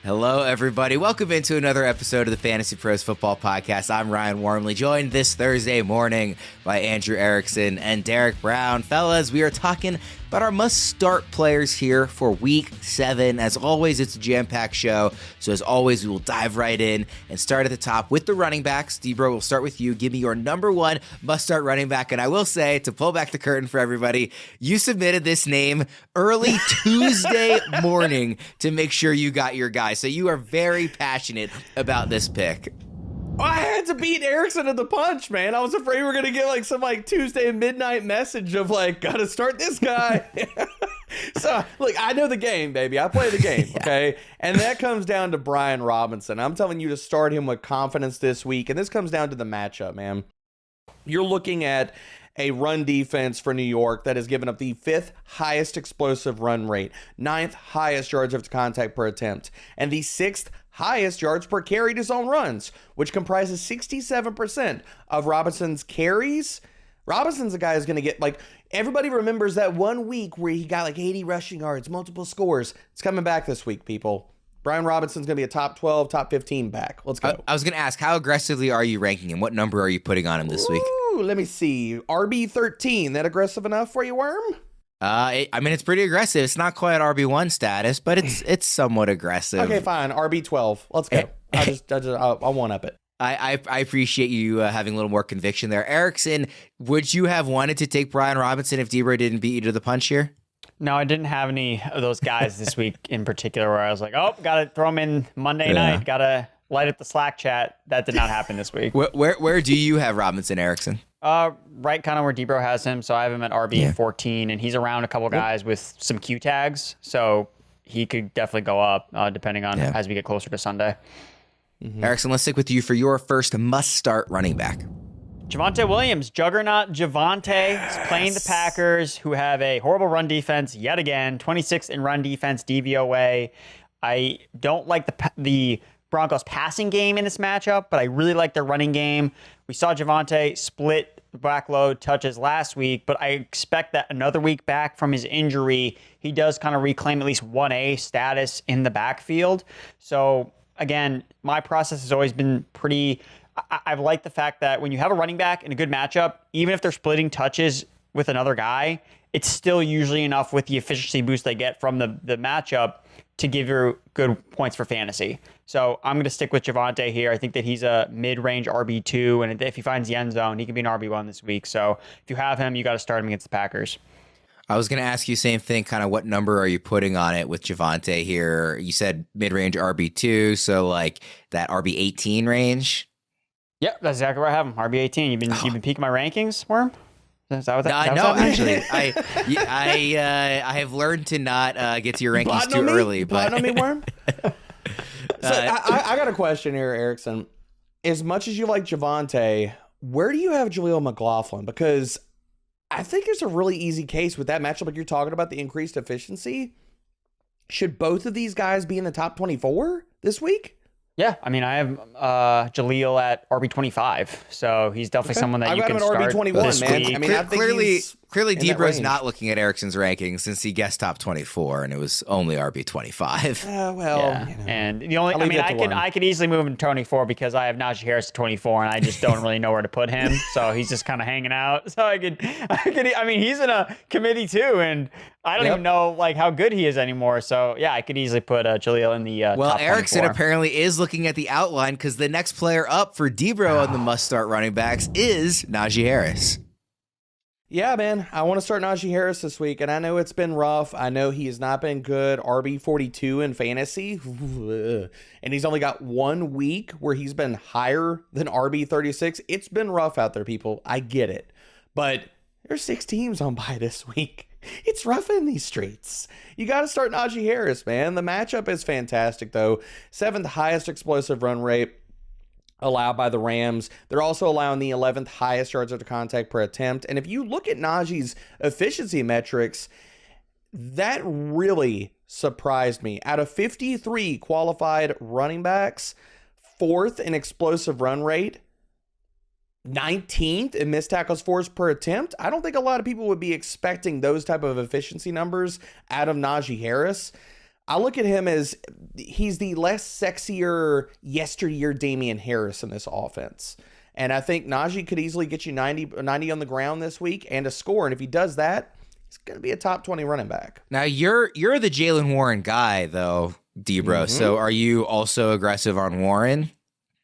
Hello, everybody. Welcome into another episode of the Fantasy Pros Football Podcast. I'm Ryan Wormeli, joined this Thursday morning by Andrew Erickson and Derek Brown. Fellas, we are talking about our must-start players here for Week 7. As always, it's a jam-packed show, so as always, we will dive right in and start at the top with the running backs. DBro, we'll start with you. Give me your number one must-start running back, and I will say, to pull back the curtain for everybody, you submitted this name early Tuesday morning to make sure you got your guy, so you are very passionate about this pick. I had to beat Erickson to the punch, man. I was afraid we were going to get some Tuesday midnight message of gotta start this guy. So, look, I know the game, baby. I play the game, okay? And that comes down to Brian Robinson. I'm telling you to start him with confidence this week. And this comes down to the matchup, man. You're looking at a run defense for New York that has given up the 5th highest explosive run rate, 9th highest yards after contact per attempt, and the 6th highest yards per carry to zone runs, which comprises 67% of Robinson's carries. Robinson's a guy who's going to get, everybody remembers that 1 week where he got 80 rushing yards, multiple scores. It's coming back this week, people. Brian Robinson's going to be a top 12, top 15 back. Let's go. I was going to ask, how aggressively are you ranking him? What number are you putting on him this week? Let me see. RB 13. That aggressive enough for you, Worm? It's pretty aggressive. It's not quite RB1 status, but it's somewhat aggressive. Okay, fine. RB 12. Let's go. I'll one up it. I appreciate you having a little more conviction there. Erickson, would you have wanted to take Brian Robinson if DBro didn't beat you to the punch here? No, I didn't have any of those guys this week in particular where I was like, oh, got to throw him in Monday night. Got to light up the Slack chat. That did not happen this week. Where do you have Robinson, Erickson? Right kind of where DBro has him. So I have him at RB 14, and he's around a couple guys with some Q tags. So he could definitely go up depending on as we get closer to Sunday. Mm-hmm. Erickson, let's stick with you for your first must-start running back. Javonte Williams, juggernaut Javonte, is playing the Packers, who have a horrible run defense yet again, 26th in run defense DVOA. I don't like the Broncos passing game in this matchup, but I really like their running game. We saw Javonte split the backload touches last week, but I expect that another week back from his injury, he does kind of reclaim at least 1A status in the backfield. So again, my process has always been pretty... I've liked the fact that when you have a running back in a good matchup, even if they're splitting touches with another guy, it's still usually enough with the efficiency boost they get from the matchup to give you good points for fantasy. So I'm going to stick with Javonte here. I think that he's a mid-range RB2, and if he finds the end zone, he can be an RB1 this week. So if you have him, you got to start him against the Packers. I was going to ask you same thing, kind of what number are you putting on it with Javonte here? You said mid-range RB2, so that RB18 range? Yep, that's exactly where I have him. RB18. You've been peeking my rankings, Worm? Is that what that? No, actually, I have learned to not get to your rankings too early. But on me, Worm. So I got a question here, Erickson. As much as you like Javonte, where do you have Jaleel McLaughlin? Because I think there's a really easy case with that matchup. Like you're talking about the increased efficiency. Should both of these guys be in the top 24 this week? Yeah, I have Jaleel at RB25, so he's definitely someone that you can start RB21, this man. week. I think clearly DBro's not looking at Erickson's rankings since he guessed top 24 and it was only RB25. And the only, I could easily move him to 24 because I have Najee Harris at 24 and I just don't really know where to put him, so he's just kind of hanging out. So he's in a committee too, and I don't even know how good he is anymore. So yeah, I could easily put Jaleel in the top Erickson 24. apparently is looking at the outline because the next player up for DBro on the must-start running backs is Najee Harris. Yeah, man. I want to start Najee Harris this week, and I know it's been rough. I know he has not been good. RB42 in fantasy, and he's only got 1 week where he's been higher than RB36. It's been rough out there, people. I get it. But there's 6 teams on bye this week. It's rough in these streets. You got to start Najee Harris, man. The matchup is fantastic, though. 7th highest explosive run rate allowed by the Rams. They're also allowing the 11th highest yards after contact per attempt. And if you look at Najee's efficiency metrics, that really surprised me. Out of 53 qualified running backs, 4th in explosive run rate, 19th in missed tackles forced per attempt. I don't think a lot of people would be expecting those type of efficiency numbers out of Najee Harris. I look at him as he's the less sexier yesteryear Damian Harris in this offense. And I think Najee could easily get you 90 on the ground this week and a score. And if he does that, he's going to be a top 20 running back. Now, you're the Jalen Warren guy, though, DBro. So are you also aggressive on Warren?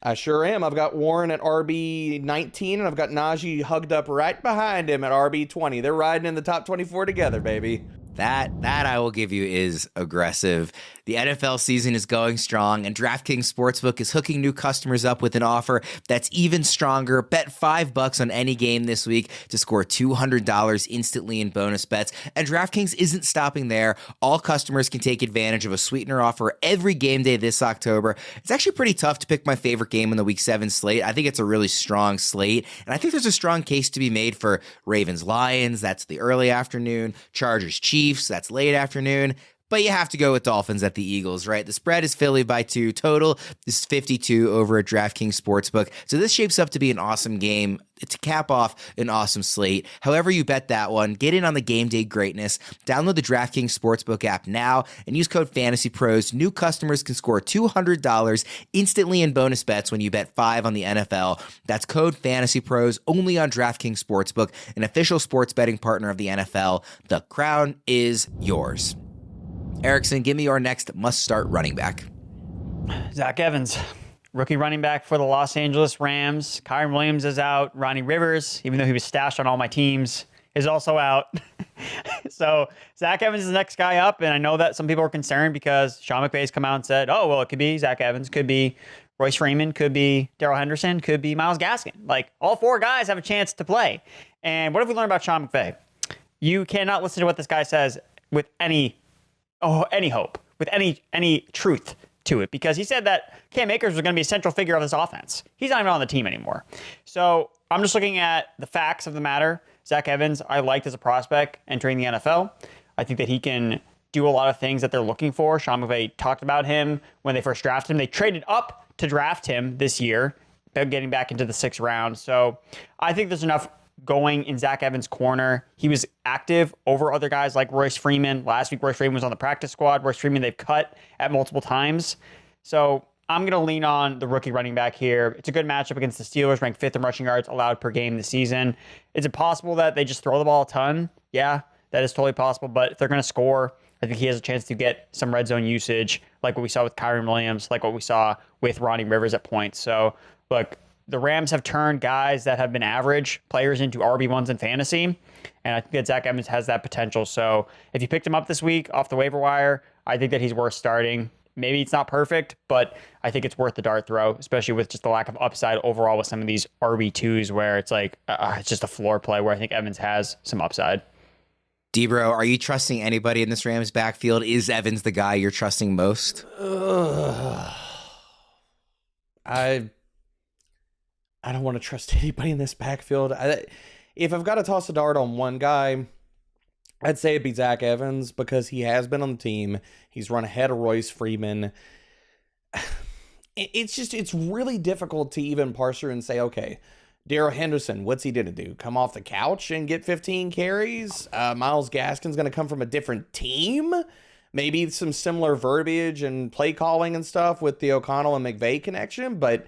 I sure am. I've got Warren at RB 19, and I've got Najee hugged up right behind him at RB 20. They're riding in the top 24 together, baby. That I will give you is aggressive. The NFL season is going strong, and DraftKings Sportsbook is hooking new customers up with an offer that's even stronger. Bet $5 on any game this week to score $200 instantly in bonus bets. And DraftKings isn't stopping there. All customers can take advantage of a sweetener offer every game day this October. It's actually pretty tough to pick my favorite game in the Week 7 slate. I think it's a really strong slate, and I think there's a strong case to be made for Ravens-Lions. That's the early afternoon. Chargers-Chiefs. That's late afternoon. But you have to go with Dolphins at the Eagles, right? The spread is Philly by 2. Total is 52 over at DraftKings Sportsbook. So this shapes up to be an awesome game to cap off an awesome slate. However you bet that one, get in on the game day greatness. Download the DraftKings Sportsbook app now and use code FantasyPros. New customers can score $200 instantly in bonus bets when you bet 5 on the NFL. That's code FantasyPros only on DraftKings Sportsbook, an official sports betting partner of the NFL. The crown is yours. Erickson, give me your next must-start running back. Zach Evans, rookie running back for the Los Angeles Rams. Kyren Williams is out. Ronnie Rivers, even though he was stashed on all my teams, is also out. So Zach Evans is the next guy up, and I know that some people are concerned because Sean McVay's come out and said, oh, well, it could be Zach Evans, could be Royce Freeman, could be Darrell Henderson, could be Myles Gaskin. Like, all 4 guys have a chance to play. And what have we learned about Sean McVay? You cannot listen to what this guy says with any hope, with any truth to it, because he said that Cam Akers was going to be a central figure of this offense. He's not even on the team anymore. So I'm just looking at the facts of the matter. Zach Evans, I liked as a prospect entering the NFL. I think that he can do a lot of things that they're looking for. Sean McVay talked about him when they first drafted him. They traded up to draft him this year, getting back into the 6th round. So I think there's enough going in Zach Evans' corner. He was active over other guys like Royce Freeman. Last week, Royce Freeman was on the practice squad. Royce Freeman, they've cut at multiple times. So I'm going to lean on the rookie running back here. It's a good matchup against the Steelers, ranked 5th in rushing yards allowed per game this season. Is it possible that they just throw the ball a ton? Yeah, that is totally possible. But if they're going to score, I think he has a chance to get some red zone usage, like what we saw with Kyren Williams, like what we saw with Ronnie Rivers at points. So, look, the Rams have turned guys that have been average players into RB1s in fantasy, and I think that Zach Evans has that potential. So if you picked him up this week off the waiver wire, I think that he's worth starting. Maybe it's not perfect, but I think it's worth the dart throw, especially with just the lack of upside overall with some of these RB2s where it's like it's just a floor play where I think Evans has some upside. DBro, are you trusting anybody in this Rams backfield? Is Evans the guy you're trusting most? I don't want to trust anybody in this backfield. If I've got to toss a dart on one guy, I'd say it'd be Zach Evans because he has been on the team. He's run ahead of Royce Freeman. It's really difficult to even parse through and say, okay, Darrell Henderson, what's he going to do? Come off the couch and get 15 carries? Myles Gaskin's going to come from a different team? Maybe some similar verbiage and play calling and stuff with the O'Connell and McVay connection, but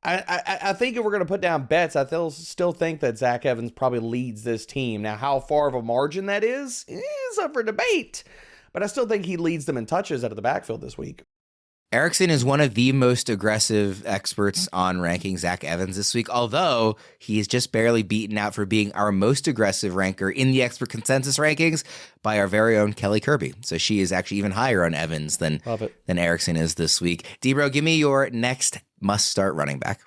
I think if we're going to put down bets, I still think that Zach Evans probably leads this team. Now, how far of a margin that is up for debate, but I still think he leads them in touches out of the backfield this week. Erickson is one of the most aggressive experts on ranking Zach Evans this week, although he is just barely beaten out for being our most aggressive ranker in the expert consensus rankings by our very own Kelly Kirby. So she is actually even higher on Evans than Erickson is this week. DBro, give me your next must-start running back.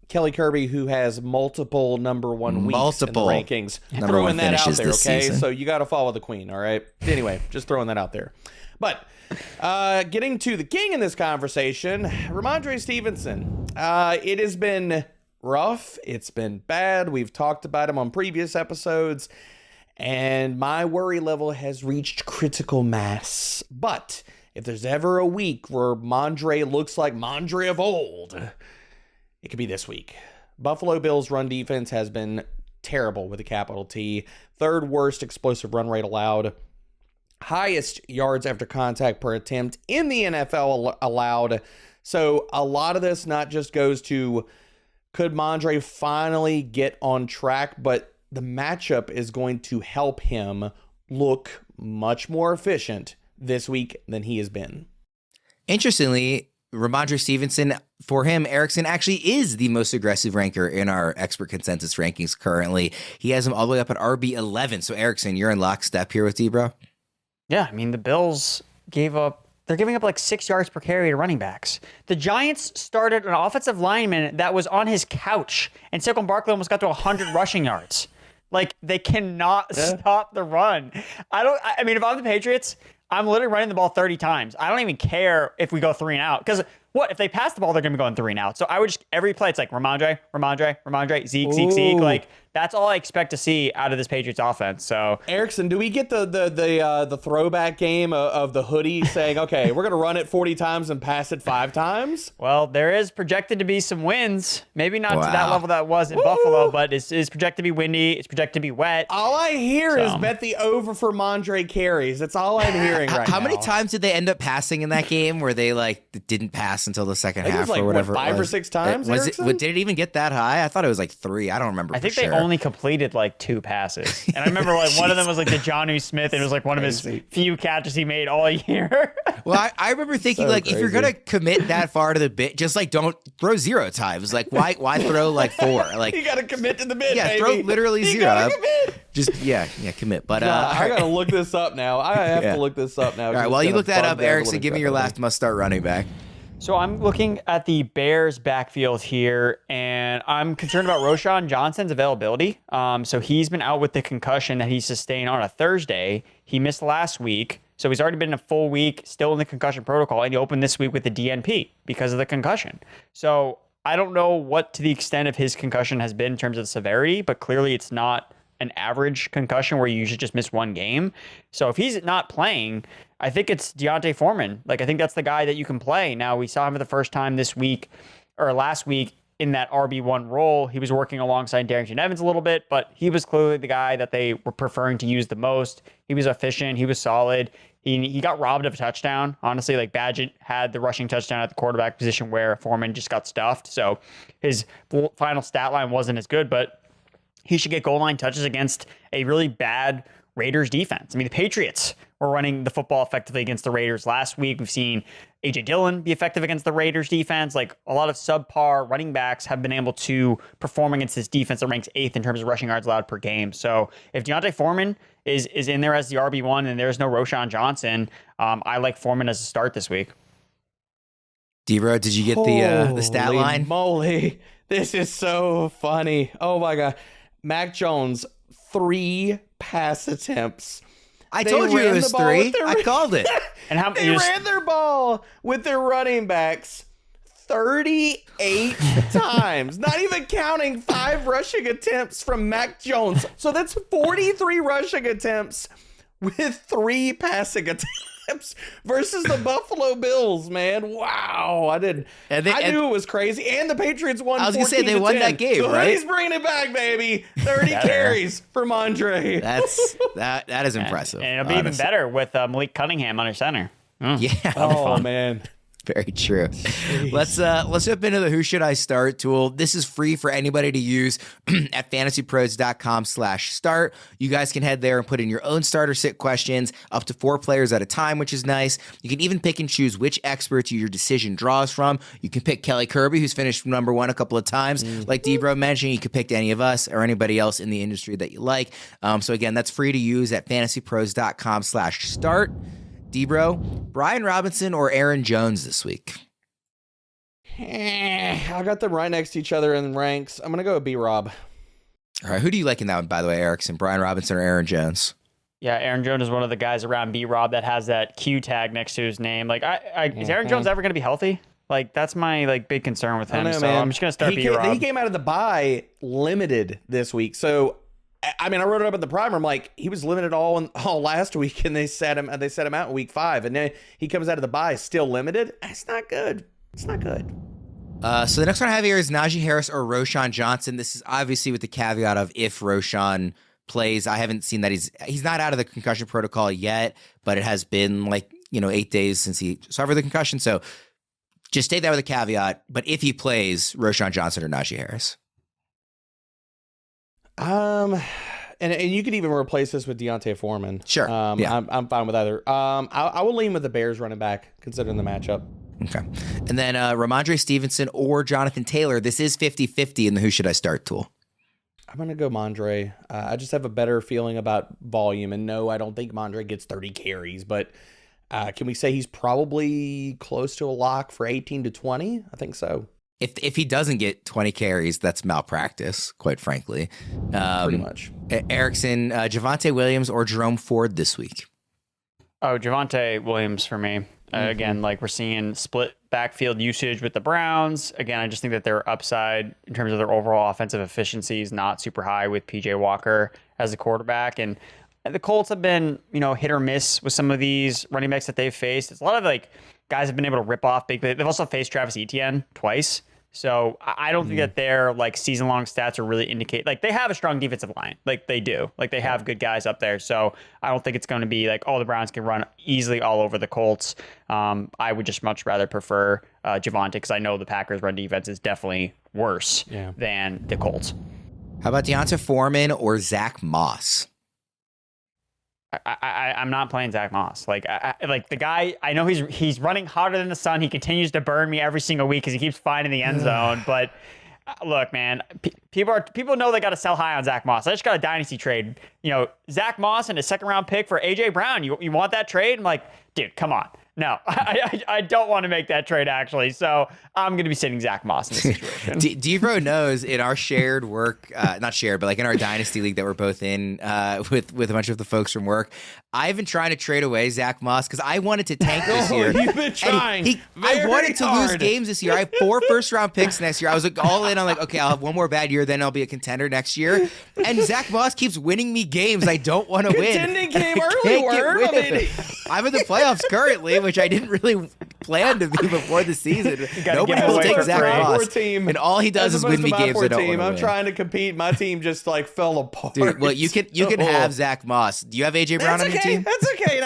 Kelly Kirby, who has multiple number 1 weeks in the rankings. Throwing that out there, okay? Season. So you got to follow the queen, all right? Anyway, just throwing that out there. But getting to the king in this conversation, Rhamondre Stevenson. It has been rough. It's been bad. We've talked about him on previous episodes, and my worry level has reached critical mass. But if there's ever a week where Rhamondre looks like Rhamondre of old, it could be this week. Buffalo Bills' run defense has been terrible with a capital T. 3rd worst explosive run rate allowed. highest yards after contact per attempt in the NFL allowed. So a lot of this not just goes to, could Rhamondre finally get on track, but the matchup is going to help him look much more efficient this week than he has been. Interestingly, Rhamondre Stevenson, for him, Erickson actually is the most aggressive ranker in our expert consensus rankings currently. He has him all the way up at RB11. So, Erickson, you're in lockstep here with DBro? Yeah, I mean, the Bills they're giving up like 6 yards per carry to running backs. The Giants started an offensive lineman that was on his couch, and Saquon Barkley almost got to 100 rushing yards. Like, they cannot stop the run. I mean, if I'm the Patriots, I'm literally running the ball 30 times. I don't even care if we go 3 and out. Because what? If they pass the ball, they're going to be going 3 and out. So I would just, every play, it's like Rhamondre, Zeke. Like, that's all I expect to see out of this Patriots offense. So, Erickson, do we get the throwback game of the hoodie saying, okay, we're going to run it 40 times and pass it 5 times? Well, there is projected to be some wins. Maybe not to that level that was in Buffalo, but it's projected to be windy. It's projected to be wet. All I hear is bet the over for Rhamondre carries. That's all I'm hearing right now. How many times did they end up passing in that game where they didn't pass until the second half like, or whatever? What, 5 or 6 times? Did it even get that high? I thought it was like 3. I don't remember. I think they only completed like 2 passes, and I remember like one of them was like the Jonnu Smith, and it was like one of his few catches he made all year. Well, I remember thinking if you're gonna commit that far to the bit, just like don't throw 0 times. Like why throw like 4? Like you gotta commit to the bit. Yeah, baby. throw literally you 0. Gotta commit. Just commit. But I gotta look this up now. I have to look this up now. All right, while you look that up, Erickson, give me your last must-start running back. So I'm looking at the Bears backfield here, and I'm concerned about Roschon Johnson's availability. So he's been out with the concussion that he sustained on a Thursday. He missed last week, so he's already been a full week, still in the concussion protocol, and he opened this week with the DNP because of the concussion. So I don't know what to the extent of his concussion has been in terms of the severity, but clearly it's not an average concussion where you usually just miss 1 game. So if he's not playing, I think it's D'Onta Foreman. Like, I think that's the guy that you can play. Now, we saw him for the first time this week, or last week, in that RB1 role. He was working alongside Darrington Evans a little bit, but he was clearly the guy that they were preferring to use the most. He was efficient. He was solid. He got robbed of a touchdown. Honestly, like, Badgett had the rushing touchdown at the quarterback position where Foreman just got stuffed. So his final stat line wasn't as good, but he should get goal line touches against a really bad Raiders defense. I mean, the Patriots were running the football effectively against the Raiders last week. We've seen A.J. Dillon be effective against the Raiders defense. Like, a lot of subpar running backs have been able to perform against this defense that ranks 8th in terms of rushing yards allowed per game. So if D'Onta Foreman is in there as the RB1 and there's no Roschon Johnson, I like Foreman as a start this week. DBro, did you get the stat line? Holy moly. This is so funny. Oh, my God. Mac Jones, 3 pass attempts. I told you it was 3. I called it. And they ran their ball with their running backs 38 times, not even counting 5 rushing attempts from Mac Jones. So that's 43 rushing attempts with 3 passing attempts versus the Buffalo Bills, man. Wow. I knew it was crazy. And the Patriots won 14-10. I was going to say, they won that game, right? He's bringing it back, baby. 30 carries for Rhamondre. That is impressive. And it'll be even better with Malik Cunningham under center. Yeah. Oh, man. Very true. Let's jump into the Who Should I Start tool. This is free for anybody to use at fantasypros.com/start. You guys can head there and put in your own start or sit questions, up to 4 players at a time, which is nice. You can even pick and choose which experts your decision draws from. You can pick Kelly Kirby, who's finished number 1 a couple of times. Like DBro mentioned, you could pick any of us or anybody else in the industry that you like. So again, that's free to use at fantasypros.com/start. DBro, Brian Robinson or Aaron Jones this week? I got them right next to each other in ranks. I'm going to go with B-Rob. All right, who do you like in that one, by the way, Erickson? Brian Robinson or Aaron Jones? Yeah, Aaron Jones is one of the guys around B-Rob that has that Q tag next to his name. Like, is Aaron Jones ever going to be healthy? Like, that's my big concern with him. So I'm just going to start B-Rob. He came out of the bye limited this week. So, I mean, I wrote it up in the primer. I'm like, he was limited all last week, and they set him out in week 5, and then he comes out of the bye still limited. It's not good. It's not good. So the next one I have here is Najee Harris or Roschon Johnson. This is obviously with the caveat of if Roschon plays. I haven't seen that he's not out of the concussion protocol yet, but it has been 8 days since he suffered the concussion. So just take that with a caveat. But if he plays, Roschon Johnson or Najee Harris. And you could even replace this with Deontay Foreman. Sure. Yeah. I'm fine with either. I will lean with the Bears running back, considering the matchup. Okay. And then Rhamondre Stevenson or Jonathan Taylor. This is 50-50 in the who should I start tool. I'm going to go Mondre. I just have a better feeling about volume. And no, I don't think Mondre gets 30 carries. But can we say he's probably close to a lock for 18 to 20? I think so. If he doesn't get 20 carries, that's malpractice, quite frankly. Pretty much. Erickson, Javonte Williams or Jerome Ford this week? Oh, Javonte Williams for me. Again, we're seeing split backfield usage with the Browns. Again, I just think that their upside in terms of their overall offensive efficiency is not super high with PJ Walker as a quarterback. And the Colts have been, hit or miss with some of these running backs that they've faced. It's a lot of guys have been able to rip off big. They've also faced Travis Etienne twice. So I don't think that their season-long stats are really indicate they have a strong defensive line. They do. They have good guys up there. So I don't think it's going to be the Browns can run easily all over the Colts. I would just much rather prefer Javonte because I know the Packers' run defense is definitely worse than the Colts. How about Deonta Foreman or Zach Moss? I'm not playing Zach Moss. The guy, I know he's running hotter than the sun. He continues to burn me every single week because he keeps finding the end zone. But look, man, people know they got to sell high on Zach Moss. I just got a dynasty trade. Zach Moss and a second round pick for AJ Brown. You want that trade? I'm like, dude, come on. No, I don't want to make that trade, actually. So I'm going to be sitting Zach Moss in this situation. DBro knows in our shared work, not shared, but in our dynasty league that we're both in with a bunch of the folks from work, I've been trying to trade away Zach Moss because I wanted to tank this year. You've been trying. I wanted to lose games this year. I have 4 first-round picks next year. I was all in on okay, I'll have one more bad year, then I'll be a contender next year. And Zach Moss keeps winning me games I don't want to win. Contending came early, Worm. I'm in the playoffs currently, which I didn't really plan to be before the season. Nobody will take Zach Moss. Team, and all he does is win me games I don't want to win. I'm trying to compete. My team just fell apart. Dude, well, you can have Zach Moss. Do you have AJ Brown on your team? That's okay.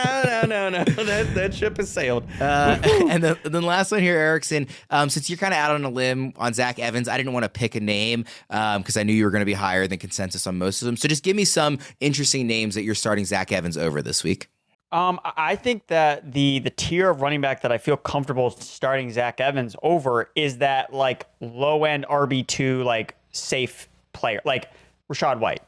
No. That ship has sailed. And then last one here, Erickson. Since you're kind of out on a limb on Zach Evans, I didn't want to pick a name because I knew you were going to be higher than consensus on most of them. So just give me some interesting names that you're starting Zach Evans over this week. I think that the tier of running back that I feel comfortable starting Zach Evans over is that low end RB2 safe player Rachaad White.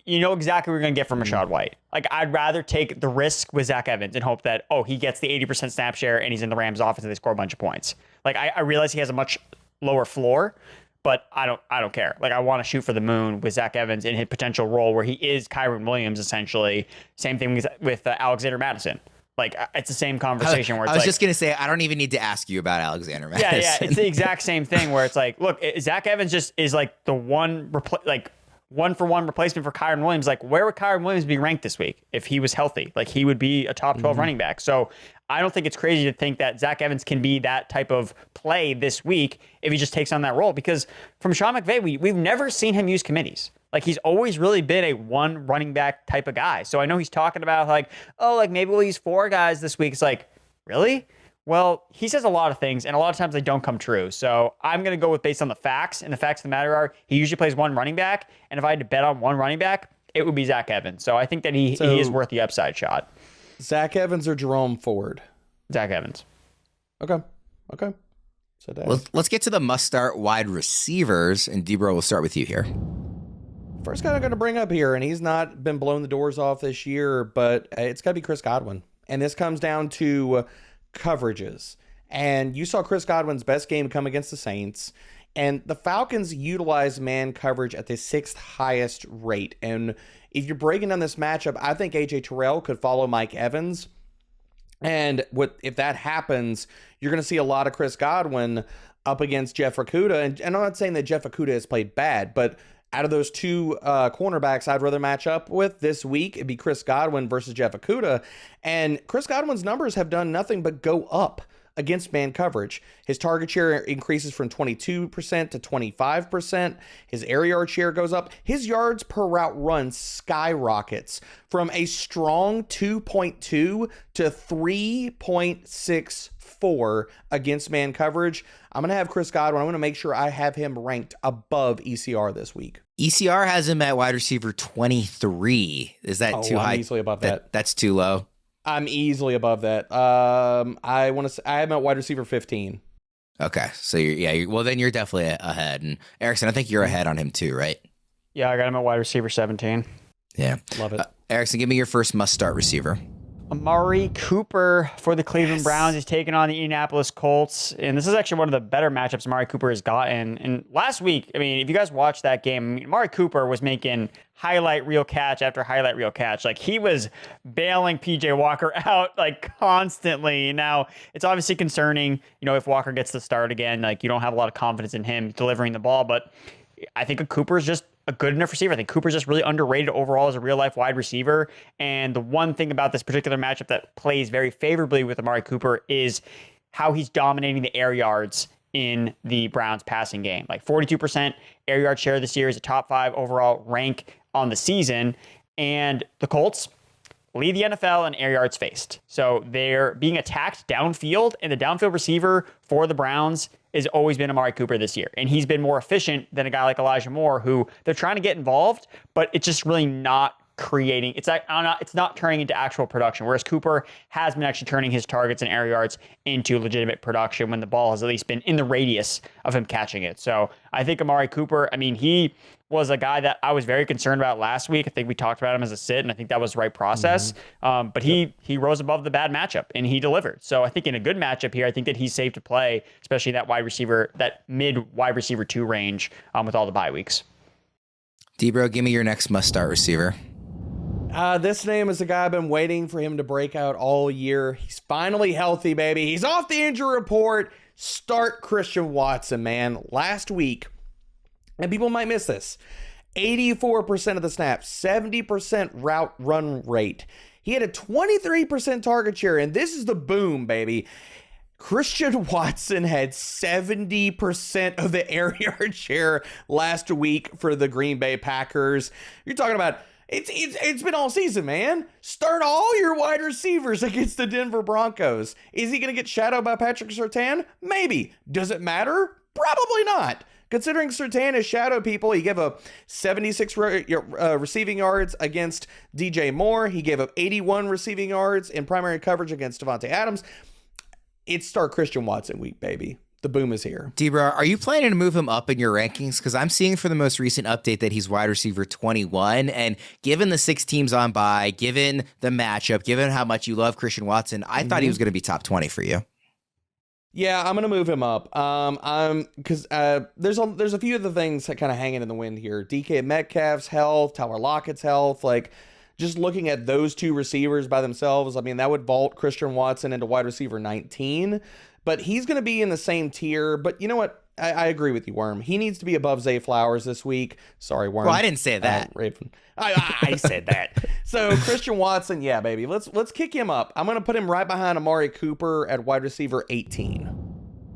You know exactly what you're going to get from Rachaad White. I'd rather take the risk with Zach Evans and hope that he gets the 80% snap share and he's in the Rams offense and they score a bunch of points. I realize he has a much lower floor, but I don't care. I want to shoot for the moon with Zach Evans in his potential role where he is Kyren Williams, essentially. Same thing with Alexander Madison. It's the same conversation where it's I was just going to say, I don't even need to ask you about Alexander Madison. Yeah, it's the exact same thing where it's look, Zach Evans just is the one-for-one replacement for Kyren Williams. Where would Kyren Williams be ranked this week if he was healthy? He would be a top 12 running back. So I don't think it's crazy to think that Zach Evans can be that type of play this week if he just takes on that role. Because from Sean McVay, we've never seen him use committees. He's always really been a one running back type of guy. So I know he's talking about maybe we'll use 4 guys this week. It's really? Well, he says a lot of things, and a lot of times they don't come true. So I'm going to go based on the facts, and the facts of the matter are he usually plays one running back, and if I had to bet on one running back, it would be Zach Evans. So I think that he is worth the upside shot. Zach Evans or Jerome Ford? Zach Evans. Okay. So let's get to the must-start wide receivers, and DBro, we'll start with you here. First guy I'm going to bring up here, and he's not been blowing the doors off this year, but it's got to be Chris Godwin. And this comes down to coverages. And you saw Chris Godwin's best game come against the Saints. And the Falcons utilize man coverage at the 6th highest rate. And if you're breaking down this matchup, I think AJ Terrell could follow Mike Evans. And if that happens, you're going to see a lot of Chris Godwin up against Jeff Okudah. And I'm not saying that Jeff Okudah has played bad, but out of those 2 cornerbacks I'd rather match up with this week, it'd be Chris Godwin versus Jeff Okudah. And Chris Godwin's numbers have done nothing but go up against man coverage. His target share increases from 22% to 25%. His air yard share goes up. His yards per route run skyrockets from a strong 2.2 to 3.64 against man coverage. I'm going to have Chris Godwin. I'm going to make sure I have him ranked above ECR this week. ECR has him at wide receiver 23. Is that too high? I'm easily above that. That's too low. I'm easily above that. I have him at wide receiver 15. Okay, so well then you're definitely ahead. And Erickson, I think you're ahead on him too, right? Yeah, I got him at wide receiver 17. Yeah, love it. Erickson, give me your first must-start receiver. Amari Cooper for the Cleveland Browns. He's taking on the Indianapolis Colts. And this is actually one of the better matchups Amari Cooper has gotten. And last week, I mean, if you guys watched that game, Amari Cooper was making highlight reel catch after highlight reel catch. Like, he was bailing PJ Walker out like constantly. Now, it's obviously concerning, if Walker gets the start again, like, you don't have a lot of confidence in him delivering the ball. But I think Cooper is just a good enough receiver. I think Cooper's just really underrated overall as a real life wide receiver. And the one thing about this particular matchup that plays very favorably with Amari Cooper is how he's dominating the air yards in the Browns passing game. Like 42% air yard share this year is a top 5 overall rank on the season. And the Colts lead the NFL in air yards faced. So they're being attacked downfield, and the downfield receiver for the Browns has always been Amari Cooper this year. And he's been more efficient than a guy like Elijah Moore, who they're trying to get involved, but it's just really not creating, it's not turning into actual production. Whereas Cooper has been actually turning his targets and air yards into legitimate production when the ball has at least been in the radius of him catching it. So I think Amari Cooper, I mean, he was a guy that I was very concerned about last week. I think we talked about him as a sit, and I think that was the right process. But he rose above the bad matchup, and he delivered. So I think in a good matchup here, I think that he's safe to play, especially that mid wide receiver 2 range with all the bye weeks. DBro, give me your next must-start receiver. This name is a guy I've been waiting for him to break out all year. He's finally healthy, baby. He's off the injury report. Start Christian Watson, man. Last week, and people might miss this, 84% of the snaps, 70% route run rate. He had a 23% target share, and this is the boom, baby. Christian Watson had 70% of the air yard share last week for the Green Bay Packers. You're talking about it's been all season, man. Start all your wide receivers against the Denver Broncos. Is he going to get shadowed by Patrick Surtain? Maybe. Does it matter? Probably not. Considering Surtain has shadowed people, he gave up 76 receiving yards against DJ Moore. He gave up 81 receiving yards in primary coverage against Davante Adams. It's start Christian Watson week, baby. The boom is here. DBro, are you planning to move him up in your rankings? Because I'm seeing for the most recent update that he's wide receiver 21. And given the 6 teams on bye, given the matchup, given how much you love Christian Watson, I thought he was going to be top 20 for you. Yeah, I'm going to move him up. Because there's a few of the things that kind of hanging in the wind here. DK Metcalf's health, Tyler Lockett's health, like just looking at those 2 receivers by themselves, I mean, that would vault Christian Watson into wide receiver 19. But he's going to be in the same tier. But you know what? I agree with you, Worm. He needs to be above Zay Flowers this week. Sorry, Worm. Well, I didn't say that. Raven. I said that. So Christian Watson, yeah, baby. Let's kick him up. I'm going to put him right behind Amari Cooper at wide receiver 18.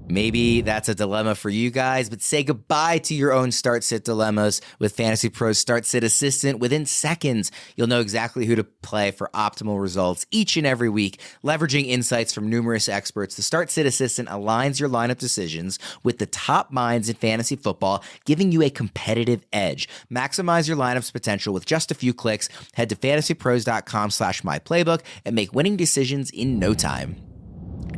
Maybe that's a dilemma for you guys, but say goodbye to your own start-sit dilemmas with Fantasy Pros Start-Sit Assistant. Within seconds, you'll know exactly who to play for optimal results each and every week. Leveraging insights from numerous experts, the Start-Sit Assistant aligns your lineup decisions with the top minds in fantasy football, giving you a competitive edge. Maximize your lineup's potential with just a few clicks. Head to fantasypros.com/myplaybook and make winning decisions in no time.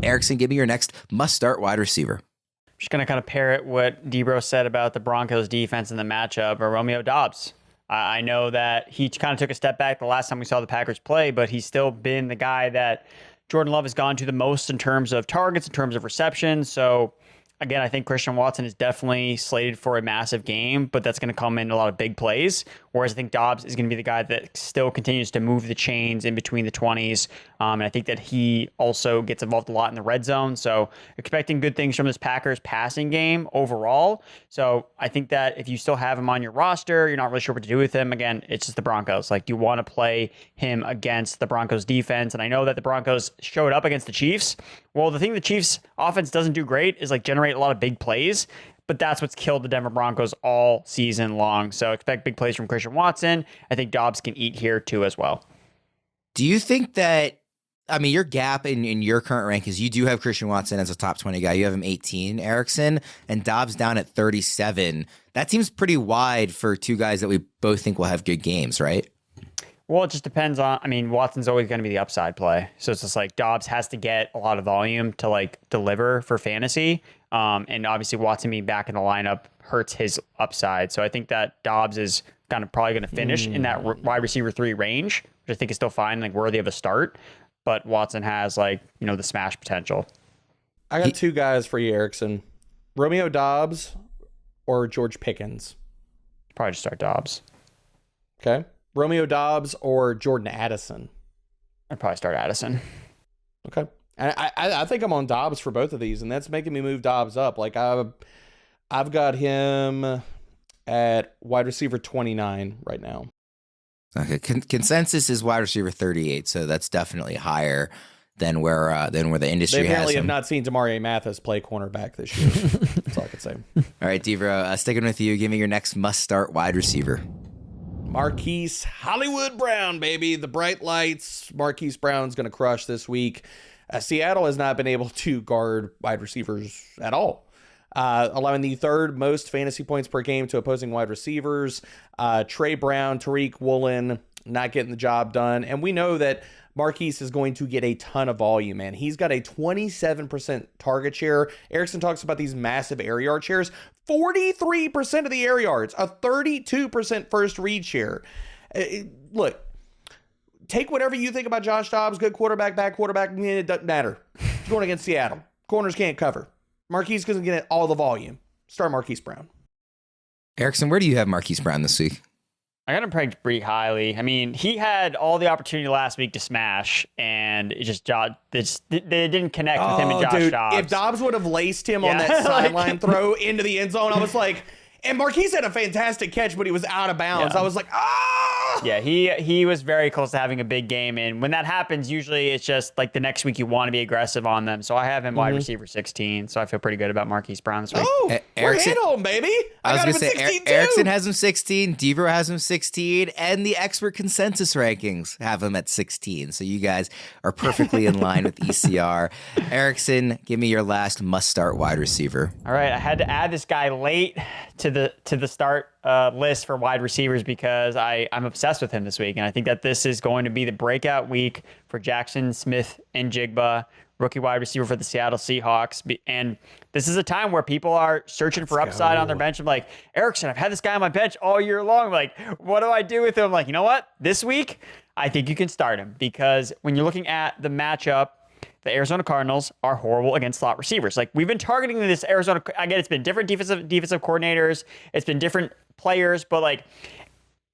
Erickson, give me your next must-start wide receiver. I'm just going to kind of parrot what DBro said about the Broncos defense in the matchup, or Romeo Doubs. I know that he kind of took a step back the last time we saw the Packers play, but he's still been the guy that Jordan Love has gone to the most in terms of targets, in terms of receptions. So again, I think Christian Watson is definitely slated for a massive game, but that's going to come in a lot of big plays. Whereas I think Doubs is going to be the guy that still continues to move the chains in between the 20s. And I think that he also gets involved a lot in the red zone. So expecting good things from this Packers passing game overall. So I think that if you still have him on your roster, you're not really sure what to do with him. Again, it's just the Broncos. Like, you want to play him against the Broncos defense. And I know that the Broncos showed up against the Chiefs. Well, the thing the Chiefs offense doesn't do great is like generate a lot of big plays, but that's what's killed the Denver Broncos all season long. So expect big plays from Christian Watson. I think Doubs can eat here too as well. Do you think that, I mean, your gap in your current rank is you do have Christian Watson as a top 20 guy. You have him 18, Erickson, and Doubs down at 37. That seems pretty wide for two guys that we both think will have good games, right? Well, it just depends on, I mean, Watson's always going to be the upside play. So it's just like Doubs has to get a lot of volume to like deliver for fantasy. And obviously Watson being back in the lineup hurts his upside. So I think that Doubs is kind of probably going to finish in that wide receiver 3 range, which I think is still fine, like worthy of a start. But Watson has like, you know, the smash potential. I got two guys for you, Erickson. Romeo Doubs or George Pickens? Probably just start Doubs. Okay. Romeo Doubs or Jordan Addison? I'd probably start Addison. Okay. I think I'm on Doubs for both of these, and that's making me move Doubs up. Like, I've got him at wide receiver 29 right now. Okay. Consensus is wide receiver 38, so that's definitely higher than where the industry They has apparently him. have not seen Damari Mathis play cornerback this year. That's all I can say. All right, DBro, sticking with you, give me your next must-start wide receiver. Marquise Hollywood Brown, baby. The bright lights. Marquise Brown's going to crush this week. Seattle has not been able to guard wide receivers at all, allowing the third most fantasy points per game to opposing wide receivers. Trey Brown, Tariq Woolen not getting the job done. And we know that Marquise is going to get a ton of volume, man. He's got a 27% target share. Erickson talks about these massive air yard shares. 43% of the air yards, a 32% first read share. Look, take whatever you think about Josh Dobbs, good quarterback, bad quarterback, it doesn't matter. He's going against Seattle. Corners can't cover. Marquise doesn't get all the volume. Start Marquise Brown. Erickson, where do you have Marquise Brown this week? I got him pegged pretty highly. I mean, he had all the opportunity last week to smash, and it just they didn't connect with him and Josh Dobbs. If Dobbs would have laced him on that sideline throw into the end zone, I was like, and Marquise had a fantastic catch, but he was out of bounds. Yeah. I was like, ah! Yeah, he was very close to having a big game, and when that happens, usually it's just like the next week you want to be aggressive on them. So I have him wide receiver 16, so I feel pretty good about Marquise Brown this week. Oh, Erickson, we're in on, baby. I was going to to say, Erickson has him 16, DBro has him 16, and the expert consensus rankings have him at 16. So you guys are perfectly in line with ECR. Erickson, give me your last must-start wide receiver. All right, I had to add this guy late to the start list for wide receivers because I'm obsessed with him this week, and I think that this is going to be the breakout week for Jaxon Smith-Njigba, rookie wide receiver for the Seattle Seahawks. And this is a time where people are searching for upside on their bench. I'm like, Erickson, I've had this guy on my bench all year long. I'm like, what do I do with him? I'm like, you know what? This week, I think you can start him because when you're looking at the matchup, the Arizona Cardinals are horrible against slot receivers. Like, we've been targeting this Arizona. Again, it's been different defensive coordinators. It's been different players, but like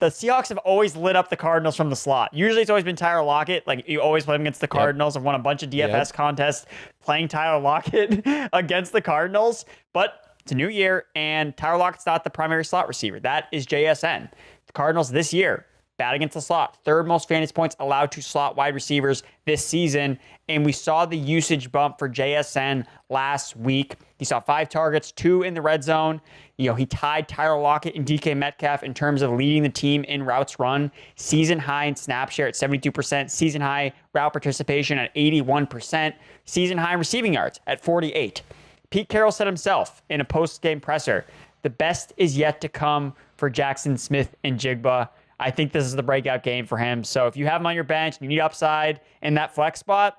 the Seahawks have always lit up the Cardinals from the slot. Usually it's always been Tyler Lockett. Like, you always play him against the Cardinals. I've won a bunch of DFS contests playing Tyler Lockett against the Cardinals, but it's a new year and Tyler Lockett's not the primary slot receiver. That is JSN. The Cardinals this year, bad against the slot. Third most fantasy points allowed to slot wide receivers this season. And we saw the usage bump for JSN last week. He saw 5 targets, 2 in the red zone. You know, he tied Tyler Lockett and DK Metcalf in terms of leading the team in routes run. Season high in snap share at 72%. Season high route participation at 81%. Season high receiving yards at 48. Pete Carroll said himself in a post-game presser, the best is yet to come for Jaxon Smith-Njigba. I think this is the breakout game for him. So if you have him on your bench, you need upside in that flex spot,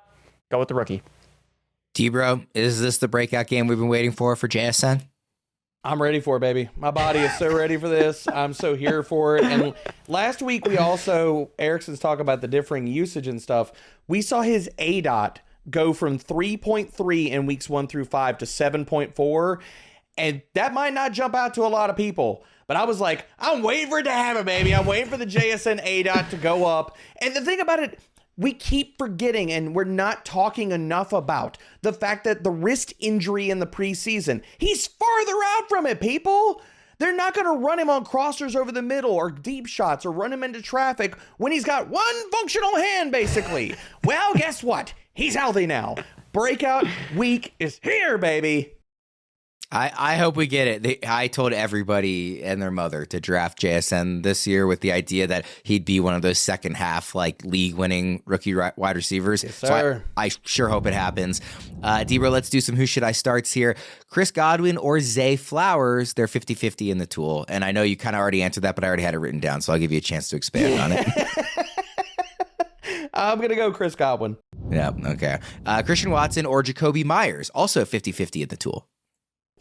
go with the rookie. DBro, is this the breakout game we've been waiting for JSN? I'm ready for it, baby. My body is so ready for this. I'm so here for it. And last week we also, Erickson's talking about the differing usage and stuff. We saw his ADOT go from 3.3 in weeks 1 through 5 to 7.4. And that might not jump out to a lot of people. But I was like, I'm waiting for it to happen, baby. I'm waiting for the JSN ADOT to go up. And the thing about it, we keep forgetting, and we're not talking enough about the fact that the wrist injury in the preseason, he's farther out from it, people. They're not going to run him on crossers over the middle or deep shots or run him into traffic when he's got one functional hand, basically. Well, guess what? He's healthy now. Breakout week is here, baby. I hope we get it. I told everybody and their mother to draft JSN this year with the idea that he'd be one of those second half like league winning rookie wide receivers. Yes, sir. So I sure hope it happens. DBro, let's do some who should I starts here. Chris Godwin or Zay Flowers, they're 50-50 in the tool. And I know you kind of already answered that, but I already had it written down, so I'll give you a chance to expand on it. I'm going to go Chris Godwin. Yeah, okay. Christian Watson or Jacoby Myers, also 50-50 at the tool.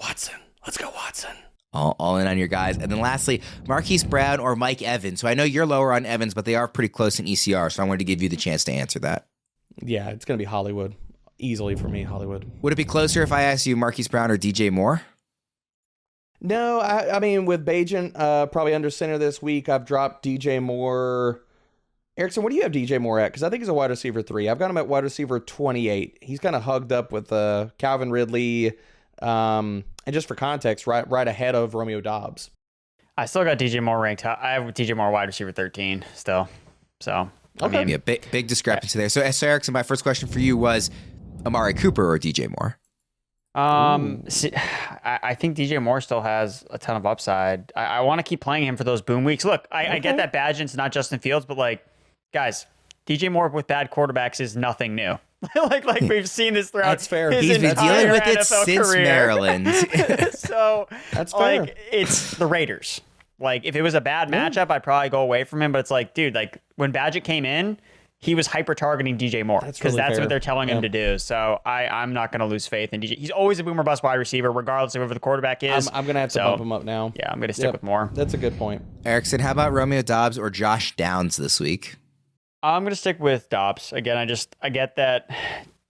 Watson. Let's go, Watson. All in on your guys. And then lastly, Marquise Brown or Mike Evans. So I know you're lower on Evans, but they are pretty close in ECR, so I wanted to give you the chance to answer that. Yeah, it's going to be Hollywood. Easily for me, Hollywood. Would it be closer if I asked you Marquise Brown or DJ Moore? No, I mean, with Bajan probably under center this week, I've dropped DJ Moore. Erickson, what do you have DJ Moore at? Because I think he's a wide receiver 3. I've got him at wide receiver 28. He's kind of hugged up with Calvin Ridley. And just for context, right ahead of Romeo Doubs. I still got DJ Moore ranked. I have DJ Moore wide receiver 13 still. So, okay. I mean, yeah, big discrepancy there. So Erickson, my first question for you was Amari Cooper or DJ Moore? See, I think DJ Moore still has a ton of upside. I want to keep playing him for those boom weeks. Look, I get that Badgent's not Justin Fields, but like, guys, DJ Moore with bad quarterbacks is nothing new. like we've seen this throughout. That's fair. He's been dealing with it NFL since career. Maryland. So that's fair. Like, it's the Raiders. Like, if it was a bad matchup, I'd probably go away from him. But it's like, dude, like when Badgett came in, he was hyper targeting DJ Moore because that's what they're telling him to do. So I'm not going to lose faith in DJ. He's always a boomer bust wide receiver, regardless of whoever the quarterback is. I'm going to have to bump him up now. Yeah, I'm going to stick with Moore. That's a good point. Erickson, how about Romeo Doubs or Josh Downs this week? I'm going to stick with Doubs. Again, I get that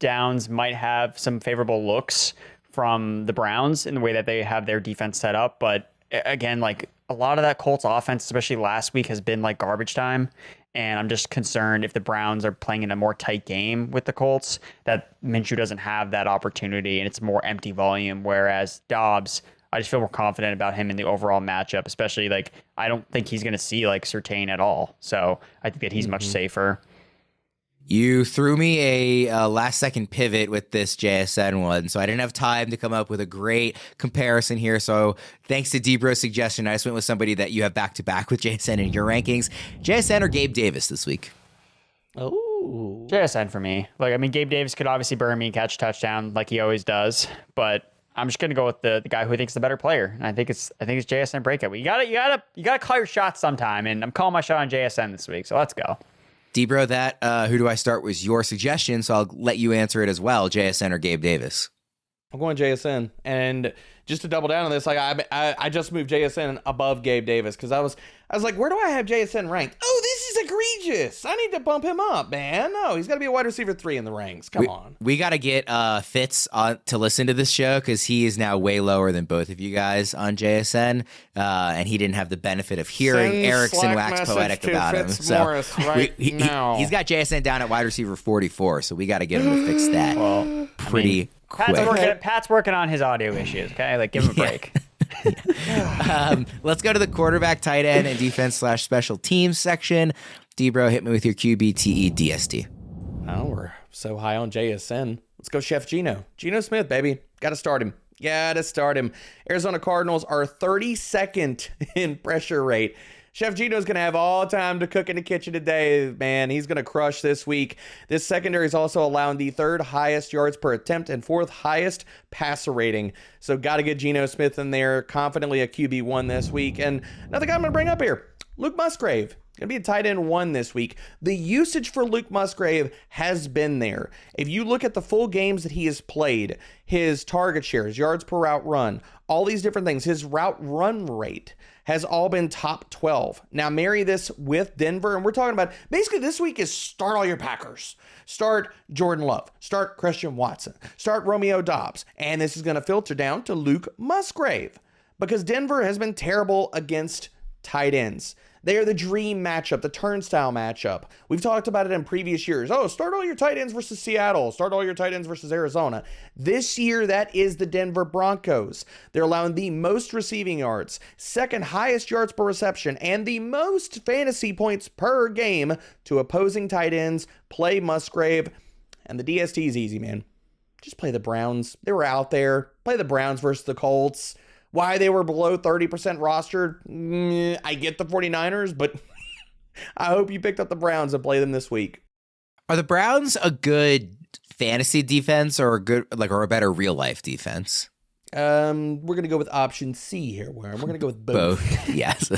Downs might have some favorable looks from the Browns in the way that they have their defense set up. But again, like a lot of that Colts offense, especially last week, has been like garbage time. And I'm just concerned if the Browns are playing in a more tight game with the Colts, that Minshew doesn't have that opportunity and it's more empty volume. Whereas Doubs, I just feel more confident about him in the overall matchup, especially like I don't think he's going to see like Surtain at all. So I think that he's much safer. You threw me a last second pivot with this JSN one, so I didn't have time to come up with a great comparison here. So thanks to DBro's suggestion, I just went with somebody that you have back to back with JSN in your rankings. JSN or Gabe Davis this week? Oh, JSN for me. Like, I mean, Gabe Davis could obviously burn me and catch a touchdown like he always does, but I'm just gonna go with the guy who I think is the better player, and I think it's JSN breakout. You gotta call your shots sometime, and I'm calling my shot on JSN this week. So let's go. DBro, that who do I start was your suggestion, so I'll let you answer it as well. JSN or Gabe Davis? I'm going JSN, and just to double down on this, like I just moved JSN above Gabe Davis because I was like, where do I have JSN ranked? Oh, this is egregious. I need to bump him up, man. No, he's got to be a wide receiver 3 in the ranks. Come on. We got to get Fitz on to listen to this show because he is now way lower than both of you guys on JSN, and he didn't have the benefit of hearing Erickson wax poetic about him. So he's got JSN down at wide receiver 44, so we got to get him to fix that pretty quick. Pat's working on his audio issues, okay? Like, give him a break. Let's go to the quarterback, tight end, and defense/special teams section. DBro, hit me with your QB, TE, DST. Oh, we're so high on JSN. Let's go Chef Geno. Geno Smith, baby. Got to start him. Arizona Cardinals are 32nd in pressure rate. Chef Geno's going to have all time to cook in the kitchen today, man. He's going to crush this week. This secondary is also allowing the 3rd highest yards per attempt and 4th highest passer rating. So got to get Geno Smith in there. Confidently a QB1 this week. And another guy I'm going to bring up here, Luke Musgrave. Going to be a tight end 1 this week. The usage for Luke Musgrave has been there. If you look at the full games that he has played, his target share, his yards per route run, all these different things, his route run rate has all been top 12. Now marry this with Denver, and we're talking about basically this week is start all your Packers. Start Jordan Love. Start Christian Watson. Start Romeo Doubs. And this is going to filter down to Luke Musgrave because Denver has been terrible against tight ends. They are the dream matchup, the turnstile matchup. We've talked about it in previous years. Oh, start all your tight ends versus Seattle. Start all your tight ends versus Arizona. This year, that is the Denver Broncos. They're allowing the most receiving yards, second highest yards per reception, and the most fantasy points per game to opposing tight ends. Play Musgrave. And the DST is easy, man. Just play the Browns. They were out there. Play the Browns versus the Colts. Why they were below 30% rostered, I get the 49ers, but I hope you picked up the Browns and play them this week. Are the Browns a good fantasy defense or a better real life defense? We're gonna go with option C here, Worm. We're gonna go with both. Yes.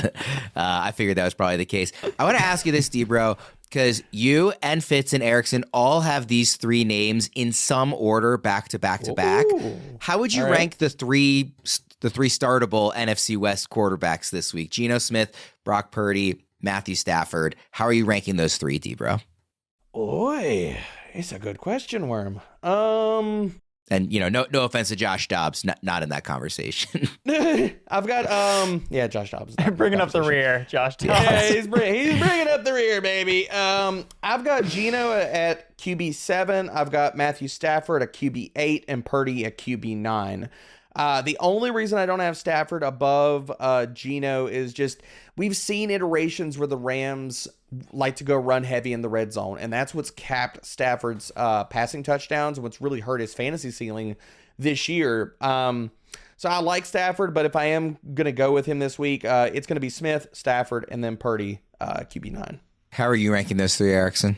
I figured that was probably the case. I want to ask you this, DBro, because you and Fitz and Erickson all have these 3 names in some order, back to back to back. How would you rank the three startable NFC West quarterbacks this week? Geno Smith, Brock Purdy, Matthew Stafford. How are you ranking those 3, DBro? Oy, it's a good question, Worm. And, no offense to Josh Dobbs, not in that conversation. I've got, Josh Dobbs. Bringing up the rear, Josh Dobbs. Yeah, he's bringing up the rear, baby. I've got Geno at QB7. I've got Matthew Stafford at QB8 and Purdy at QB9. The only reason I don't have Stafford above Geno is just we've seen iterations where the Rams like to go run heavy in the red zone, and that's what's capped Stafford's passing touchdowns and what's really hurt his fantasy ceiling this year. So I like Stafford, but if I am going to go with him this week, it's going to be Smith, Stafford, and then Purdy, QB9. How are you ranking those 3, Erickson?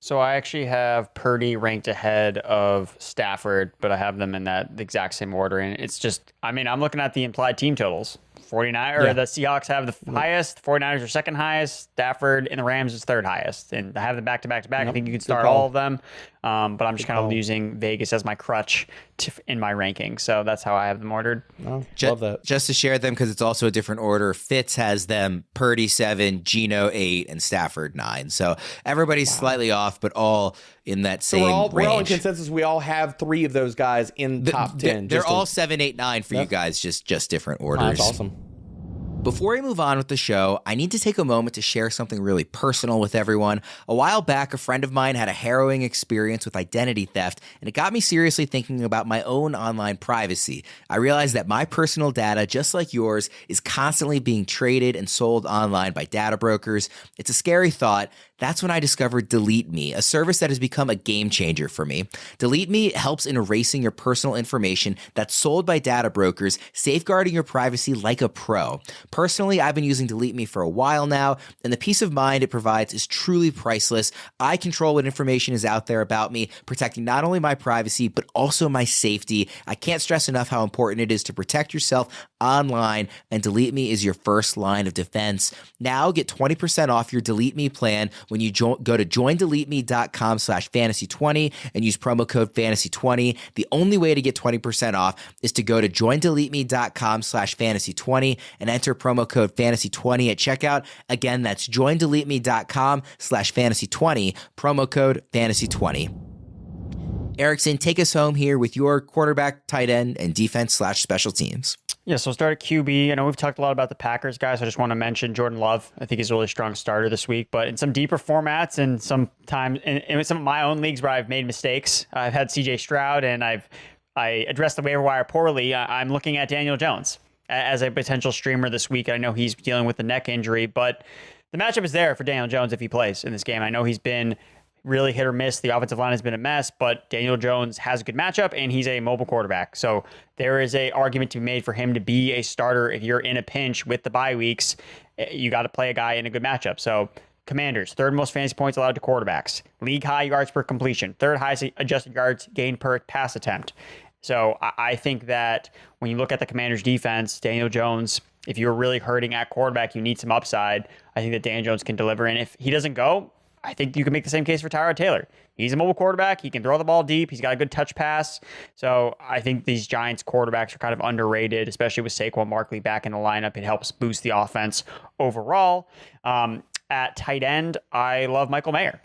So I actually have Purdy ranked ahead of Stafford, but I have them in that exact same order. And it's just, I'm looking at the implied team totals. The Seahawks have the highest, 49ers are second highest, Stafford and the Rams is third highest. And I have them back to back to back. I think you can start all of them. But I'm just kind of using Vegas as my crutch in my ranking. So that's how I have them ordered. Oh, love that. Just to share them, because it's also a different order, Fitz has them Purdy 7, Geno 8, and Stafford 9. So everybody's slightly off, but all in that same range. We're all in consensus. We all have 3 of those guys in top 10. They're all 7, 8, 9 for you guys, just different orders. That's awesome. Before we move on with the show, I need to take a moment to share something really personal with everyone. A while back, a friend of mine had a harrowing experience with identity theft, and it got me seriously thinking about my own online privacy. I realized that my personal data, just like yours, is constantly being traded and sold online by data brokers. It's a scary thought. That's when I discovered Delete Me, a service that has become a game changer for me. Delete Me helps in erasing your personal information that's sold by data brokers, safeguarding your privacy like a pro. Personally, I've been using Delete Me for a while now, and the peace of mind it provides is truly priceless. I control what information is out there about me, protecting not only my privacy, but also my safety. I can't stress enough how important it is to protect yourself online, and Delete Me is your first line of defense. Now get 20% off your Delete Me plan when you go to joindeleteme.com/fantasy20 and use promo code fantasy20. The only way to get 20% off is to go to joindeleteme.com/fantasy20 and enter promo code fantasy20 at checkout. Again, that's joindeleteme.com/fantasy20, promo code fantasy20. Erickson, take us home here with your quarterback, tight end, and defense/special teams. Yeah, so start at QB. I know we've talked a lot about the Packers, guys. I just want to mention Jordan Love. I think he's a really strong starter this week. But in some deeper formats and sometimes in some of my own leagues where I've made mistakes, I've had CJ Stroud and I addressed the waiver wire poorly. I'm looking at Daniel Jones as a potential streamer this week. I know he's dealing with a neck injury, but the matchup is there for Daniel Jones if he plays in this game. I know he's been really hit or miss. The offensive line has been a mess, but Daniel Jones has a good matchup and he's a mobile quarterback. So there is a argument to be made for him to be a starter. If you're in a pinch with the bye weeks, you got to play a guy in a good matchup. So Commanders, third most fantasy points allowed to quarterbacks, league high yards per completion, third highest adjusted yards gained per pass attempt. So I think that when you look at the Commanders defense, Daniel Jones if you're really hurting at quarterback, you need some upside. I think that Dan Jones can deliver. And if he doesn't go, I think you can make the same case for Tyrod Taylor. He's a mobile quarterback. He can throw the ball deep. He's got a good touch pass. So I think these Giants quarterbacks are kind of underrated, especially with Saquon Barkley back in the lineup. It helps boost the offense overall. At tight end, I love Michael Mayer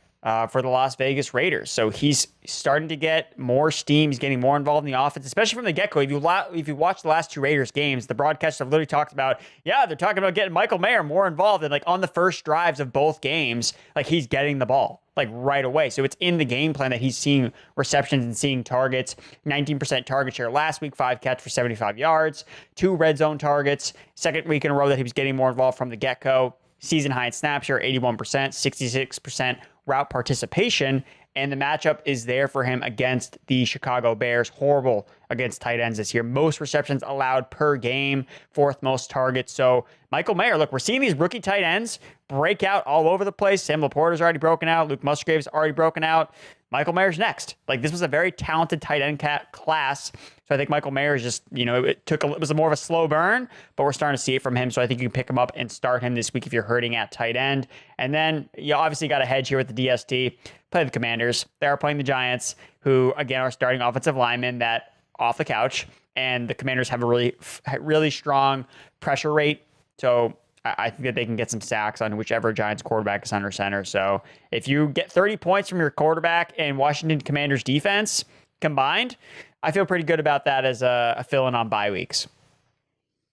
for the Las Vegas Raiders. So he's starting to get more steam. He's getting more involved in the offense, especially from the get-go. If you watch the last two Raiders games, the broadcasters have literally talked about, they're talking about getting Michael Mayer more involved. And like on the first drives of both games, like he's getting the ball like right away. So it's in the game plan that he's seeing receptions and seeing targets. 19% target share last week, 5 catch for 75 yards, 2 red zone targets. Second week in a row that he was getting more involved from the get-go. Season high in snap share, 81%, 66% route participation, and the matchup is there for him against the Chicago Bears. Horrible against tight ends this year. Most receptions allowed per game, 4th most targets. So Michael Mayer, look, we're seeing these rookie tight ends break out all over the place. Sam Laporta's already broken out. Luke Musgrave's already broken out. Michael Mayer's next. Like, this was a very talented tight end class. So I think Michael Mayer is just, it was more of a slow burn, but we're starting to see it from him. So I think you can pick him up and start him this week if you're hurting at tight end. And then you obviously got a hedge here with the DST. Play the Commanders. They are playing the Giants, who again are starting offensive linemen that off the couch. And the Commanders have a really strong pressure rate. So I think that they can get some sacks on whichever Giants quarterback is under center. So if you get 30 points from your quarterback and Washington Commanders defense combined, I feel pretty good about that as a fill-in on bye weeks.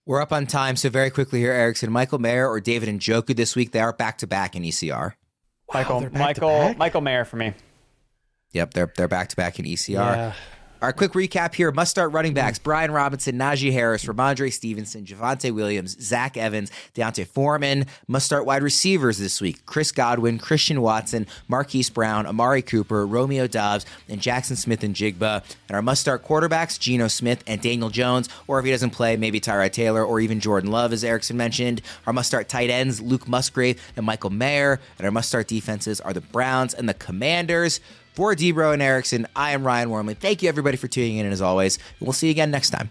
We're up on time, so very quickly here, Erickson. Michael Mayer or David Njoku this week? They are back-to-back in ECR. Michael Mayer for me. Yep, they're back-to-back in ECR. Yeah. All right, quick recap here. Must-start running backs: Brian Robinson, Najee Harris, Rhamondre Stevenson, Javonte Williams, Zach Evans, Deontay Foreman. Must-start wide receivers this week: Chris Godwin, Christian Watson, Marquise Brown, Amari Cooper, Romeo Doubs, and Jaxon Smith-Njigba. And our must-start quarterbacks: Geno Smith and Daniel Jones, or if he doesn't play, maybe Tyrod Taylor or even Jordan Love, as Erickson mentioned. Our must-start tight ends: Luke Musgrave and Michael Mayer. And our must-start defenses are the Browns and the Commanders. For DBro and Erickson, I am Ryan Wormeli. Thank you, everybody, for tuning in, and as always, we'll see you again next time.